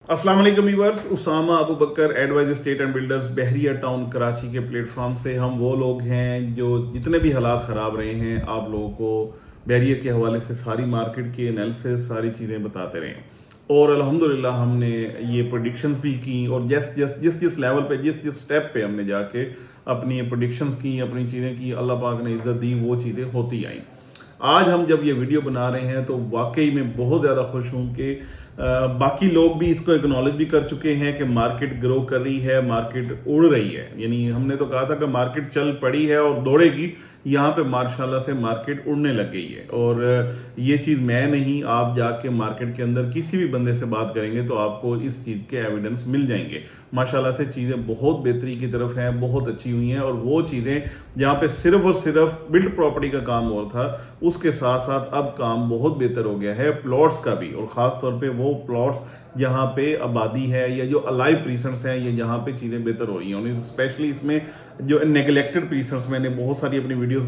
अस्सलाम वालेकुम viewers, Usama Abu Bakar advisor state and builders Bahria Town Karachi के प्लेटफॉर्म से हम वो लोग हैं जो जितने भी हालात ख़राब रहे हैं आप लोगों को बहरिया के हवाले से सारी मार्केट की एनालिसिस सारी चीज़ें बताते रहे और अल्हम्दुलिल्लाह हमने ये प्रेडिक्शंस भी की और जिस लेवल पे जिस स्टेप पे हमने जाके अपनी प्रेडिक्शंस की अपनी चीज़ें की, अल्लाह पाक ने इज़्ज़त दी, वो चीज़ें होती आई। आज हम जब ये वीडियो बना रहे हैं तो वाकई में बहुत ज़्यादा खुश हूँ कि बाकी लोग भी इसको एक्नॉलेज भी कर चुके हैं कि मार्केट ग्रो कर रही है, मार्केट उड़ रही है। यानी हमने तो कहा था कि मार्केट चल पड़ी है और दौड़ेगी, यहाँ पे माशाल्लाह से मार्केट उड़ने लग गई है। और ये चीज़ मैं नहीं, आप जाके मार्केट के अंदर किसी भी बंदे से बात करेंगे तो आपको इस चीज़ के एविडेंस मिल जाएंगे। माशाल्लाह से चीज़ें बहुत बेहतरी की तरफ हैं, बहुत अच्छी हुई हैं। और वो चीज़ें जहाँ पे सिर्फ और सिर्फ बिल्ड प्रॉपर्टी का काम और था, उसके साथ साथ अब काम बहुत बेहतर हो गया है प्लॉट्स का भी, और ख़ास तौर पे वो प्लॉट्स जहाँ पे आबादी है या जो अलाइव प्रीसेंट्स हैं या जहाँ पे चीज़ें बेहतर हो रही हैं। स्पेशली इसमें जो नेगलेक्टेड प्रीसेंट्स, मैंने बहुत सारी अपनी वीडियोस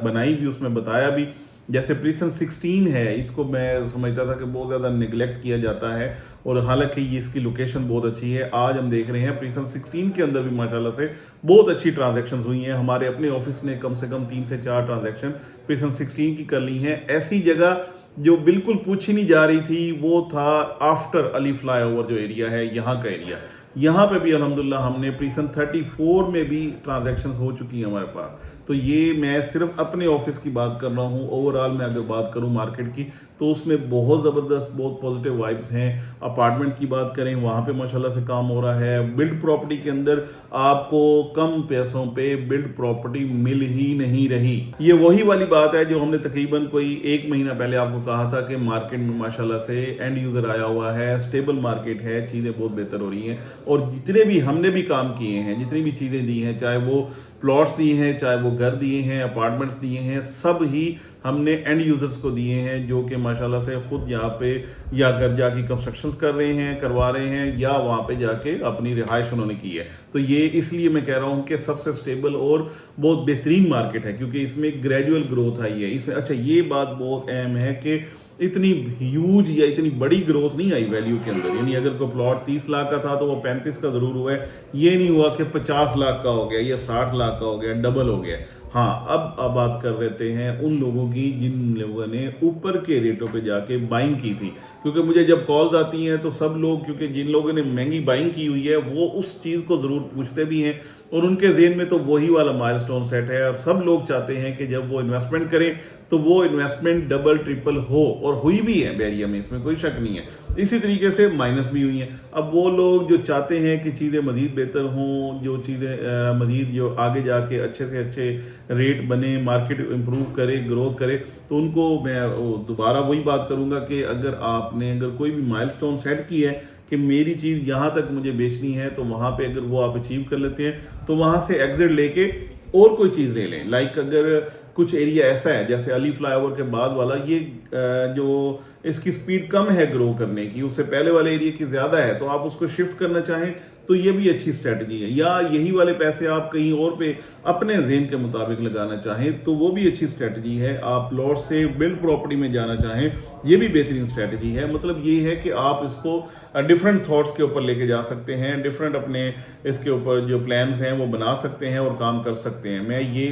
बनाई भी, उसमें बताया भी। जैसे प्रीसेंट 16 है, इसको मैं समझता था कि बहुत ज़्यादा नेगलेक्ट किया जाता है और हालांकि ये इसकी लोकेशन बहुत अच्छी है। आज हम देख रहे हैं प्रीसेंट 16 के अंदर भी माशाल्लाह से बहुत अच्छी ट्रांजैक्शंस हुई हैं। हमारे अपने ऑफिस ने कम से कम 3 से 4 ट्रांजैक्शन प्रीसेंट 16 की कर ली हैं। ऐसी जगह जो बिल्कुल पूछी नहीं जा रही थी वो था आफ्टर अली फ्लाई ओवर जो एरिया है, यहाँ का एरिया। यहाँ पे भी अल्हम्दुलिल्लाह हमने प्रीसेंट 34 में भी ट्रांजैक्शन हो चुकी हैं हमारे पास। तो ये मैं सिर्फ अपने ऑफिस की बात कर रहा हूँ, ओवरऑल मैं अगर बात करूँ मार्केट की तो उसमें बहुत ज़बरदस्त बहुत पॉजिटिव वाइब्स हैं। अपार्टमेंट की बात करें, वहाँ पे माशाल्लाह से काम हो रहा है। बिल्ड प्रॉपर्टी के अंदर आपको कम पैसों पे बिल्ड प्रॉपर्टी मिल ही नहीं रही। ये वही वाली बात है जो हमने तकरीबन कोई 1 महीना पहले आपको कहा था कि मार्केट में माशाल्लाह से एंड यूज़र आया हुआ है, स्टेबल मार्केट है, चीज़ें बहुत बेहतर हो रही हैं। और जितने भी हमने भी काम किए हैं, जितनी भी चीज़ें दी हैं, चाहे वो प्लॉट्स दिए हैं, चाहे वो घर दिए हैं, अपार्टमेंट्स दिए हैं, सब ही हमने एंड यूज़र्स को दिए हैं जो कि माशाल्लाह से खुद यहाँ पे या घर जाके कंस्ट्रक्शंस कर रहे हैं, करवा रहे हैं, या वहाँ पे जाके अपनी रिहाइश उन्होंने की है। तो ये इसलिए मैं कह रहा हूँ कि सबसे स्टेबल और बहुत बेहतरीन मार्केट है क्योंकि इसमें ग्रेजुअल ग्रोथ आई है। इसमें अच्छा ये बात बहुत अहम है कि इतनी ह्यूज या इतनी बड़ी ग्रोथ नहीं आई वैल्यू के अंदर। यानी अगर कोई प्लॉट 30 लाख का था तो वो 35 का ज़रूर हुआ है। ये नहीं हुआ कि 50 लाख का हो गया या 60 लाख का हो गया, डबल हो गया। हाँ, अब बात कर लेते हैं उन लोगों की जिन लोगों ने ऊपर के रेटों पे जाके बाइंग की थी। क्योंकि मुझे जब कॉल्स आती हैं तो सब लोग, क्योंकि जिन लोगों ने महंगी बाइंग की हुई है वो उस चीज़ को ज़रूर पूछते भी हैं और उनके जेहन में तो वही वाला माइलस्टोन सेट है। और सब लोग चाहते हैं कि जब वो इन्वेस्टमेंट करें तो वो इन्वेस्टमेंट डबल ट्रिपल हो, और हुई भी है बहरिया में, इसमें कोई शक नहीं है। इसी तरीके से माइनस भी हुई हैं। अब वो लोग जो चाहते हैं कि चीज़ें मज़ीद बेहतर हों, जो चीज़ें मज़ीद जो आगे जाके अच्छे से अच्छे रेट बने, मार्केट इम्प्रूव करे, ग्रोथ करे, तो उनको मैं दोबारा वही बात करूँगा कि अगर कोई भी माइलस्टोन सेट की है कि मेरी चीज़ यहाँ तक मुझे बेचनी है, तो वहाँ पे अगर वो आप अचीव कर लेते हैं तो वहाँ से एग्जिट लेके और कोई चीज़ ले लें। लाइक अगर कुछ एरिया ऐसा है जैसे अली फ्लाईओवर के बाद वाला, ये जो इसकी स्पीड कम है ग्रो करने की, उससे पहले वाले एरिया की ज़्यादा है, तो आप उसको शिफ्ट करना चाहें तो ये भी अच्छी स्ट्रेटजी है। या यही वाले पैसे आप कहीं और पे अपने जेन के मुताबिक लगाना चाहें तो वो भी अच्छी स्ट्रेटजी है। आप प्लॉट से बिल्ड प्रॉपर्टी में जाना चाहें, ये भी बेहतरीन स्ट्रेटजी है। मतलब ये है कि आप इसको डिफरेंट थॉट्स के ऊपर लेके जा सकते हैं, डिफरेंट अपने इसके ऊपर जो प्लान्स हैं वो बना सकते हैं और काम कर सकते हैं। मैं ये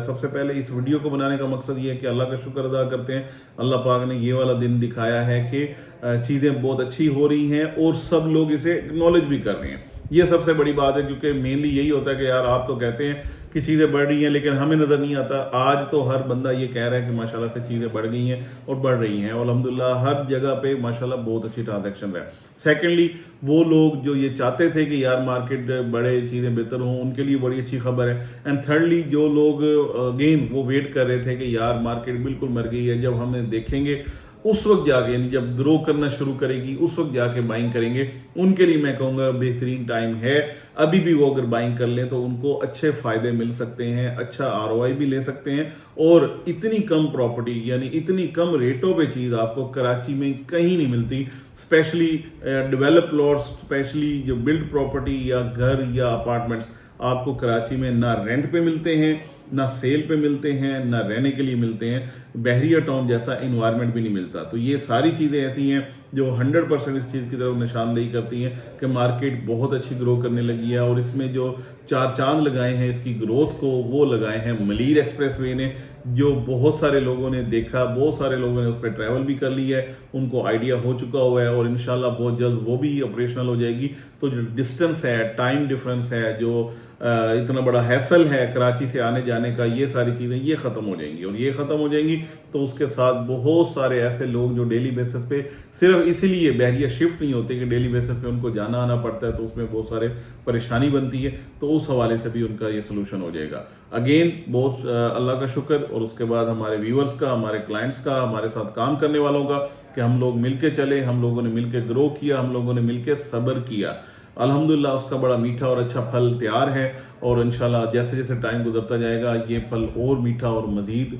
सबसे पहले इस वीडियो को बनाने का मकसद ये है कि अल्लाह का शुक्र अदा करते हैं, अल्लाह पाक ने ये वाला दिन दिखाया है कि चीज़ें बहुत अच्छी हो रही हैं और सब लोग इसे एक्नॉलेज भी कर रहे हैं। ये सबसे बड़ी बात है क्योंकि मेनली यही होता है कि यार आप तो कहते हैं कि चीज़ें बढ़ रही हैं लेकिन हमें नज़र नहीं आता। आज तो हर बंदा ये कह रहा है कि माशाल्लाह से चीज़ें बढ़ गई हैं और बढ़ रही हैं, और अल्हम्दुलिल्लाह हर जगह पे माशाल्लाह बहुत अच्छी ट्रांजैक्शन है। सेकेंडली, वो लोग जो ये चाहते थे कि यार मार्केट बढ़े, चीज़ें बेहतर हों, उनके लिए बड़ी अच्छी खबर है। एंड थर्डली, जो लोग अगेन वो वेट कर रहे थे कि यार मार्केट बिल्कुल मर गई है, जब हमें देखेंगे उस वक्त जाके, यानी जब ग्रो करना शुरू करेगी उस वक्त जाके बाइंग करेंगे, उनके लिए मैं कहूँगा बेहतरीन टाइम है। अभी भी वो अगर बाइंग कर लें तो उनको अच्छे फ़ायदे मिल सकते हैं, अच्छा आरओआई भी ले सकते हैं। और इतनी कम प्रॉपर्टी यानी इतनी कम रेटों पे चीज़ आपको कराची में कहीं नहीं मिलती। स्पेशली डेवलप प्लॉट्स, स्पेशली जो बिल्ड प्रॉपर्टी या घर या अपार्टमेंट्स आपको कराची में ना रेंट पे मिलते हैं, ना सेल पे मिलते हैं, ना रहने के लिए मिलते हैं, बहरिया टाउन जैसा इन्वायरमेंट भी नहीं मिलता। तो ये सारी चीज़ें ऐसी हैं जो 100% इस चीज़ की तरफ निशानदेही करती हैं कि मार्केट बहुत अच्छी ग्रो करने लगी है। और इसमें जो चार चांद लगाए हैं इसकी ग्रोथ को, वो लगाए हैं मलीर एक्सप्रेसवे ने, जो बहुत सारे लोगों ने देखा, बहुत सारे लोगों ने उस पर ट्रैवल भी कर लिया है, उनको आइडिया हो चुका हुआ है और इंशाल्लाह बहुत जल्द वो भी ऑपरेशनल हो जाएगी। तो जो डिस्टेंस है, टाइम डिफरेंस है, जो इतना बड़ा हैसल है कराची से आने जाने का, ये सारी चीज़ें ये ख़त्म हो जाएंगी। और ये ख़त्म हो जाएंगी तो उसके साथ बहुत सारे ऐसे लोग जो डेली बेसिस पे सिर्फ इसीलिए बहरिया शिफ्ट नहीं होते कि डेली बेसिस पे उनको जाना आना पड़ता है, तो उसमें बहुत सारे परेशानी बनती है, तो उस हवाले से भी उनका ये सोल्यूशन हो जाएगा। अगेन बहुत अल्लाह का शुक्र और उसके बाद हमारे व्यूअर्स का, हमारे क्लाइंट्स का, हमारे साथ काम करने वालों का कि हम लोग मिलके चले, हम लोगों ने मिलके ग्रो किया, हम लोगों ने मिलके सब्र किया। अल्हम्दुलिल्लाह उसका बड़ा मीठा और अच्छा फल तैयार है और इंशाल्लाह जैसे जैसे टाइम गुजरता जाएगा ये फल और मीठा और मज़ीद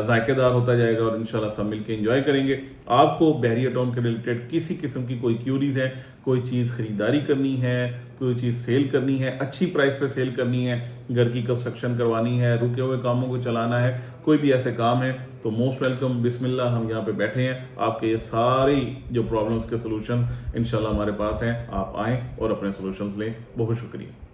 जायकेदार होता जाएगा और इंशाल्लाह सब मिलके एंजॉय करेंगे। आपको बहरिया टाउन के रिलेटेड किसी किस्म की कोई क्यूरीज है, कोई चीज़ ख़रीदारी करनी है, कोई चीज़ सेल करनी है, अच्छी प्राइस पे सेल करनी है, घर की कंस्ट्रक्शन करवानी है, रुके हुए कामों को चलाना है, कोई भी ऐसे काम है तो मोस्ट वेलकम, बिस्मिल्लाह, हम यहाँ पे बैठे हैं। आपके ये सारी जो प्रॉब्लम्स के सोल्यूशन इंशाल्लाह हमारे पास हैं, आप आएँ और अपने सोल्यूशंस लें। बहुत शुक्रिया।